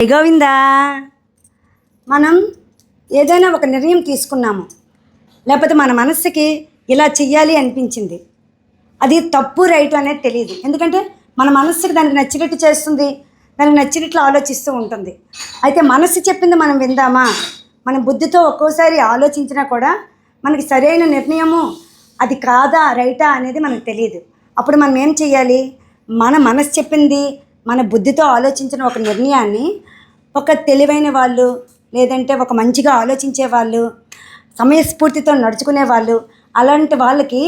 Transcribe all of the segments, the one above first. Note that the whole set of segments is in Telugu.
జై గోవిందా. మనం ఏదైనా ఒక నిర్ణయం తీసుకున్నాము, లేకపోతే మన మనస్సుకి ఇలా చెయ్యాలి అనిపించింది. అది తప్పు రైట్ అనేది తెలియదు. ఎందుకంటే మన మనస్సుకి దానికి నచ్చినట్టు చేస్తుంది, దానికి నచ్చినట్లు ఆలోచిస్తూ ఉంటుంది. అయితే మనస్సు చెప్పింది మనం విందామా? మన బుద్ధితో ఒక్కోసారి ఆలోచించినా కూడా మనకి సరైన నిర్ణయము అది కాదా రైటా అనేది మనకు తెలియదు. అప్పుడు మనం ఏం చేయాలి? మన మనసు చెప్పింది మన బుద్ధితో ఆలోచించిన ఒక నిర్ణయాన్ని ఒక తెలివైన వాళ్ళు, లేదంటే ఒక మంచిగా ఆలోచించే వాళ్ళు, సమయస్ఫూర్తితో నడుచుకునే వాళ్ళు, అలాంటి వాళ్ళకి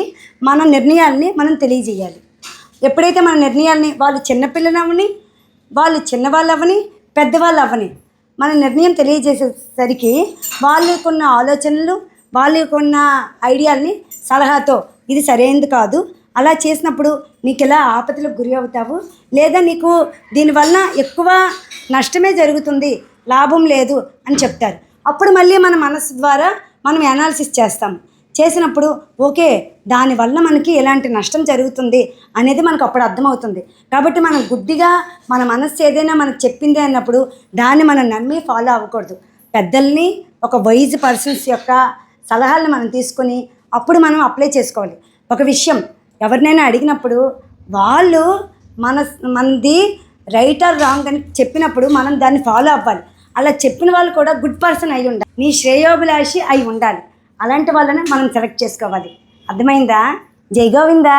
మన నిర్ణయాల్ని మనం తెలియజేయాలి. ఎప్పుడైతే మన నిర్ణయాల్ని వాళ్ళు చిన్నపిల్లలు అవ్వని, వాళ్ళు చిన్నవాళ్ళు అవ్వని, పెద్దవాళ్ళు అవ్వని, మన నిర్ణయం తెలియజేసేసరికి వాళ్ళకున్న ఆలోచనలు, వాళ్ళకున్న ఐడియాల్ని సలహాతో ఇది సరైనది కాదు, అలా చేసినప్పుడు నీకు ఇలా ఆపదలకు గురి అవుతావు, లేదా నీకు దీనివల్ల ఎక్కువ నష్టమే జరుగుతుంది, లాభం లేదు అని చెప్తారు. అప్పుడు మళ్ళీ మన మనసు ద్వారా మనం అనాలిసిస్ చేస్తాం. చేసినప్పుడు ఓకే, దానివల్ల మనకి ఎలాంటి నష్టం జరుగుతుంది అనేది మనకు అప్పుడు అర్థమవుతుంది. కాబట్టి మనం గుడ్డిగా మన మనస్సు ఏదైనా మనకు చెప్పింది అన్నప్పుడు దాన్ని మనం నమ్మి ఫాలో అవ్వకూడదు. పెద్దల్ని, ఒక వైజ్ పర్సన్స్ యొక్క సలహాలను మనం తీసుకొని అప్పుడు మనం అప్లై చేసుకోవాలి. ఒక విషయం ఎవరినైనా అడిగినప్పుడు వాళ్ళు మనది రైట్ ఆర్ రాంగ్ అని చెప్పినప్పుడు మనం దాన్ని ఫాలో అవ్వాలి. అలా చెప్పిన వాళ్ళు కూడా గుడ్ పర్సన్ అయి ఉండాలి, నీ శ్రేయోభిలాషి అయి ఉండాలి. అలాంటి వాళ్ళని మనం సెలెక్ట్ చేసుకోవాలి. అర్థమైందా? జై గోవిందా.